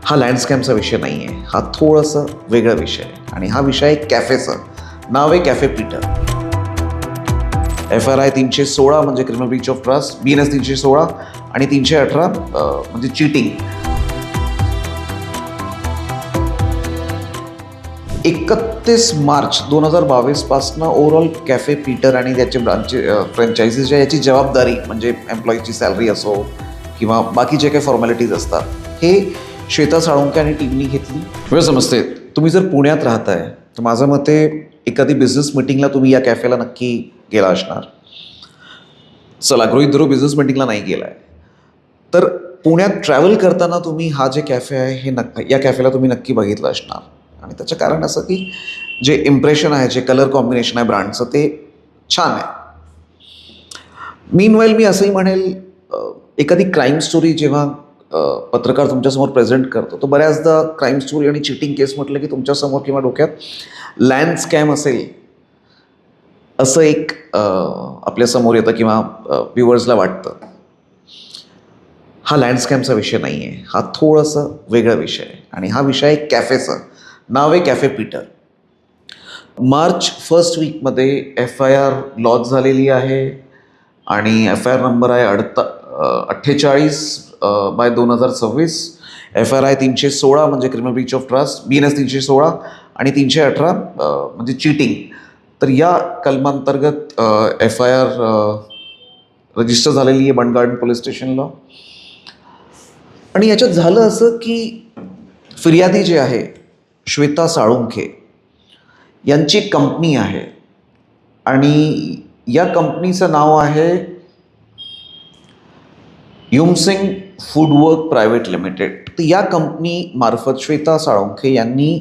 हा लँडस्कॅमचा विषय नाही आहे, हा थोडंसं वेगळा विषय आहे. आणि हा विषय आहे कॅफेचं. नाव आहे कॅफे पीटर. FRI 316 म्हणजे criminal Breach of trust, BNS 316 आणि 318 म्हणजे चीटिंग. 31 मार्च 2022 पासनं ओव्हरऑल कॅफे पीटर आणि त्याचे फ्रँचायझीज याची जबाबदारी म्हणजे एम्प्लॉईची सॅलरी असो किंवा बाकी जे काही फॉर्मॅलिटीज असतात हे श्वेता साळुंखे आणि टीमनी घेतली. वेळ समजते. तुम्ही जर पुण्यात राहताय तर माझं मते एखादी बिझनेस मिटिंगला तुम्ही या कॅफेला नक्की गेला असणार. चला गृहीत धरू बिझनेस मिटिंगला नाही गेलाय तर पुण्यात ट्रॅव्हल करताना तुम्ही हा जे कॅफे आहे हे या कॅफेला तुम्ही नक्की बघितलं असणार. आणि त्याचं कारण असं की जे इम्प्रेशन आहे, जे कलर कॉम्बिनेशन आहे ब्रँडचं ते छान आहे. मीनवाईल मी असंही म्हणेल एखादी क्राईम स्टोरी जेव्हा पत्रकार तुमच्यासमोर प्रेझेंट करतो तो बऱ्याचदा क्राईम स्टोरी आणि चिटिंग केस म्हटलं की तुमच्यासमोर किंवा डोक्यात लँड स्कॅम असेल असं एक आपल्यासमोर येतं किंवा व्ह्युअर्सला वाटतं. हा लँड स्कॅमचा विषय नाही आहे, हा थोडंसं वेगळा विषय आहे. आणि हा विषय आहे कॅफेचं. नाव आहे कॅफे पीटर. मार्च फर्स्ट वीकमध्ये FIR लॉन्च झालेली आहे आणि FIR नंबर आहे 48/2026. FRI 316 म्हणजे criminal Breach of trust, BNS 316 आणि 318 म्हणजे चीटिंग. तर या कलमांतर्गत FIR रजिस्टर झालेली आहे बंड गार्डन पोलीस स्टेशनला. आणि याच्यात झालं असं की फिर्यादी जे आहे श्वेता साळुंखे यांची कंपनी आहे आणि या कंपनीचं नाव आहे युमसिंग फूडवर्क प्रायव्हेट लिमिटेड. तर या कंपनी मार्फत श्वेता साळुंखे यांनी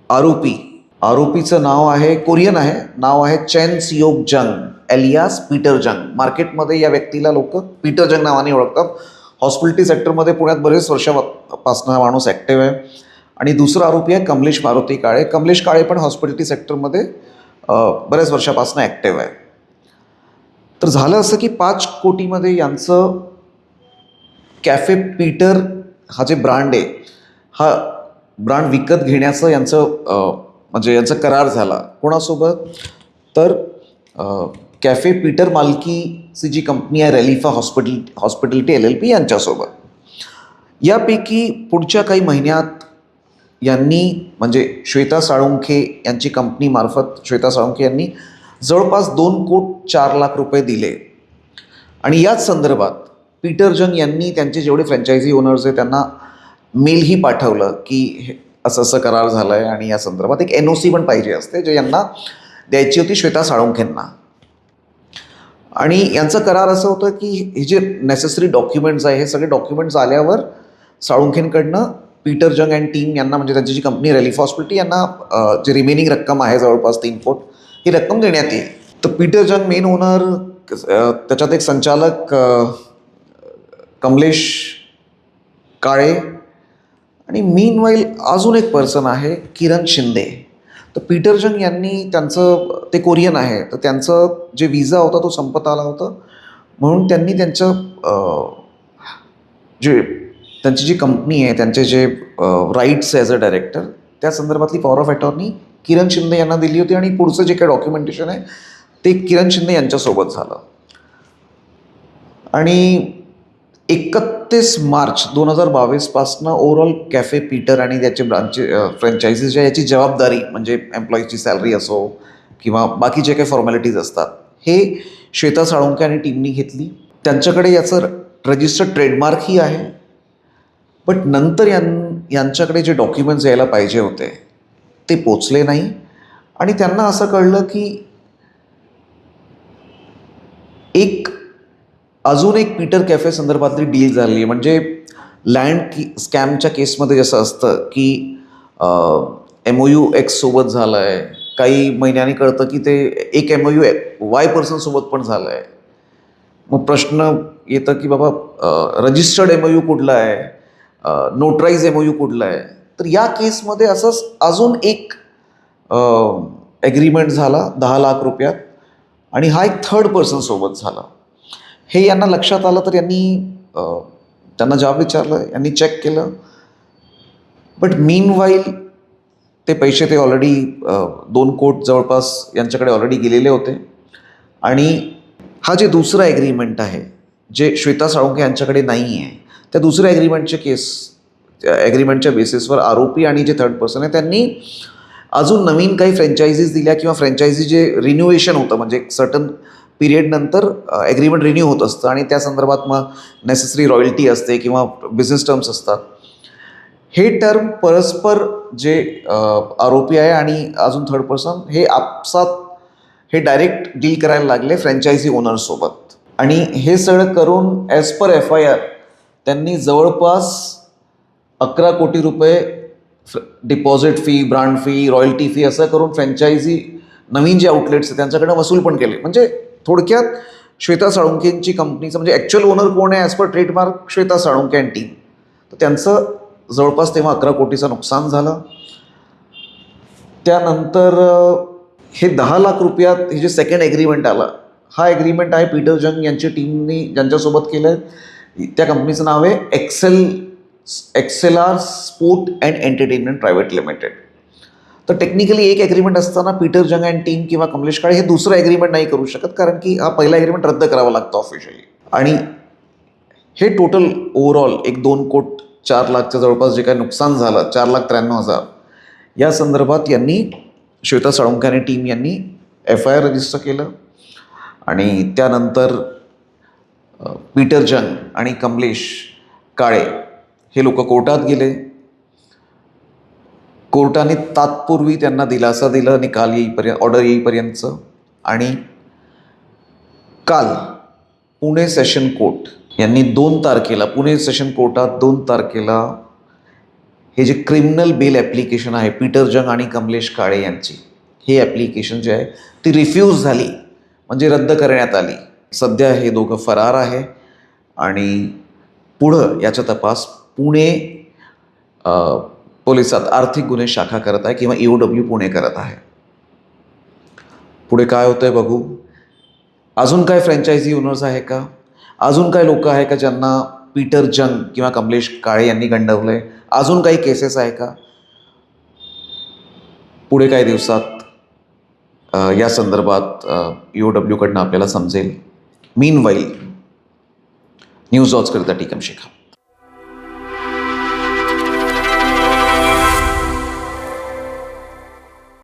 आरोपीचं नाव आहे, कोरियन आहे, नाव आहे चेन सियोक जंग एलियास पीटर जंग. मार्केटमध्ये या व्यक्तीला लोक पीटर जंग नावाने ओळखतात. हॉस्पिटॅलिटी सेक्टरमध्ये पुण्यात बरेच वर्षापासून हा माणूस ॲक्टिव्ह आहे. आणि दुसरा आरोपी आहे कमलेश मारुती काळे. कमलेश काळे पण हॉस्पिटॅलिटी सेक्टरमध्ये बऱ्याच वर्षापासून ॲक्टिव्ह आहे. तर झालं असं की 5 कोटीमध्ये यांचं कॅफे पीटर हा जे ब्रँड आहे हा ब्रँड विकत घेण्याचं यांचं करार झाला. कोणासोबत? तर कॅफे पीटर मालकीची जी कंपनी आहे रेलिफा हॉस्पिटॅलिटी LLP यांच्यासोबत. यापैकी पुढच्या काही महिन्यात यांनी म्हणजे श्वेता साळुंखे यांची कंपनी मार्फत श्वेता साळुंखे यांनी जवळपास 2,04,00,000 रुपये दिले. आणि याच संदर्भात पीटर जंग यांनी त्यांचे जेवढे फ्रँचायझी ओनर्स आहेत त्यांना मेलही पाठवलं की असं असं करार झाला आहे आणि या संदर्भात एक NOC पण पाहिजे असते जे यांना द्यायची होती श्वेता साळुंखेंना. आणि यांचं करार असं होतं की हे जे नेसेसरी डॉक्युमेंट्स आहे हे सगळे डॉक्युमेंट्स आल्यावर साळुंखेंकडनं पीटर जंग अँड टीम यांना म्हणजे त्यांची जी कंपनी रेलिफा हॉस्पिटॅलिटी यांना जे रिमेनिंग रक्कम आहे जवळपास 3 कोट ही रक्कम देण्यात येईल. तर पीटर जंग मेन ओनर, त्याच्यात एक संचालक कमलेश काळे आणि मीनवाईल अजून एक पर्सन आहे किरण शिंदे. तर पीटर जंग यांनी ते कोरियन आहे तर त्यांचं जे विजा होता तो संपत आला होता म्हणून त्यांनी त्यांची जी कंपनी आहे त्यांचे जे राईट्स ॲज अ डायरेक्टर त्या संदर्भातली पॉवर ऑफ अटॉर्नी किरण शिंदे यांना दिली होती आणि पुढचं जे काही डॉक्युमेंटेशन आहे ते किरण शिंदे यांच्यासोबत झालं. आणि 31 मार्च 2022 पासनं ओव्हरऑल कॅफे पीटर आणि त्याचे फ्रँचायझीज याची जबाबदारी म्हणजे एम्प्लॉईची सॅलरी असो किंवा बाकी जे काही फॉर्मॅलिटीज असतात हे श्वेता साळुंखे आणि टीमनी घेतली. त्यांच्याकडे याचं रजिस्टर्ड ट्रेडमार्कही आहे. बट नंतर यांच्याकडे जे डॉक्युमेंट्स यायला पाहिजे होते ते पोचले नाही. आणि त्यांना असं कळलं की अजून एक पीटर कॅफे संदर्भातली डील झाली आहे. म्हणजे लँड स्कॅमच्या केसमध्ये जसं असतं की MOU X सोबत झालं आहे, काही महिन्यांनी कळतं की ते एक MOU Y पर्सनसोबत पण झालं आहे. मग प्रश्न येतं की बाबा रजिस्टर्ड MOU कुठला आहे, नोटराईज MOU कुठला आहे. तर या केसमध्ये असंच अजून एक ॲग्रीमेंट झाला 10 लाख रुपयात आणि हा एक थर्ड पर्सनसोबत झाला. हे यांना लक्षात आलं तर त्यांना जॉब विचारलं, यांनी चेक केलं बट मीनवाईल ते पैसे ते ऑलरेडी 2 कोट जवळपास यांच्याकडे ऑलरेडी गेलेले होते. आणि हा जे दुसरा ॲग्रीमेंट आहे जे श्वेता साळुंखे यांच्याकडे नाही आहे, त्या दुसऱ्या ॲग्रीमेंटच्या बेसिसवर आरोपी आणि जे थर्ड पर्सन आहे त्यांनी अजून नवीन काही फ्रँचायझीज दिल्या किंवा फ्रँचायझी जे रिन्युएशन होतं म्हणजे एक सर्टन पिरियडनंतर ॲग्रीमेंट रिन्यू होत असतं आणि त्या संदर्भात मग नेसेसरी रॉयल्टी असते किंवा बिझनेस टर्म्स असतात. हे टर्म परस्पर जे आरोपी आहे आणि अजून थर्ड पर्सन हे आपसात हे डायरेक्ट डील करायला लागले फ्रँचायझी ओनरसोबत. आणि हे सगळं करून ॲज पर FIR त्यांनी जवळपास 11 कोटी रुपये deposit fee, brand fee, royalty fee असं करून फ्रँचायझी नवीन जे आउटलेट्स आहेत त्यांच्याकडनं वसूल पण केले. म्हणजे थोडक्यात श्वेता साळुंखेंची कंपनीचं म्हणजे ॲक्च्युअल ओनर कोण आहे as per trademark Shweta Salunkhe and team. तर त्यांचं जवळपास तेव्हा 11 कोटीचं नुकसान झालं. त्यानंतर हे 10 लाख रुपयात हे जे सेकंड ॲग्रीमेंट आला, हा ॲग्रीमेंट आहे पीटर जंग यांची टीमनी ज्यांच्यासोबत केलं आहे. त्या कंपनीचं नाव आहे Excelar sport and entertainment private limited. तर टेक्निकली एक ॲग्रीमेंट असताना पीटर जंग अँड टीम किंवा कमलेश काळे हे दुसरं ॲग्रीमेंट नाही करू शकत, कारण की हा पहिला ॲग्रीमेंट रद्द करावा लागतो ऑफिशियली. आणि हे टोटल ओव्हरऑल एक 2 कोट 4 लाखच्या जवळपास जे काही नुकसान झालं, 4,93,000 या संदर्भात यांनी श्वेता साळुंखे आणि टीम यांनी FIR रजिस्टर केलं. आणि त्यानंतर पीटर जंग आणि कमलेश काळे हे लोक कोर्टात गेले. कोर्टाने तात्पुरवी त्यांना दिलासा दिला निकाल येईपर्यंत, ऑर्डर येईपर्यंतचं. आणि काल पुणे सेशन कोर्ट यांनी 2 तारखेला पुणे सेशन कोर्टात 2 तारखेला हे जे क्रिमिनल बेल ॲप्लिकेशन आहे पीटर जंग आणि कमलेश काळे यांची, हे ॲप्लिकेशन जे आहे ती रिफ्यूज झाली म्हणजे रद्द करण्यात आली. सध्या हे दोघं फरार आहे आणि पुढं याचा तपास पुणे पोलिसात आर्थिक गुन्हे शाखा करत आहे किंवा EOW पुणे करत आहे. पुढे काय होतं आहे बघू. अजून काय फ्रँचायझी ओनर्स आहे का, अजून काय लोक आहे का ज्यांना पीटर जंग किंवा कमलेश काळे यांनी गंडवलं आहे, अजून काही केसेस आहे का, पुढे काही दिवसात या संदर्भात EOW कडनं आपल्याला समजेल. मीनवाईल न्यूज वॉचकरिता टीकम शेखा.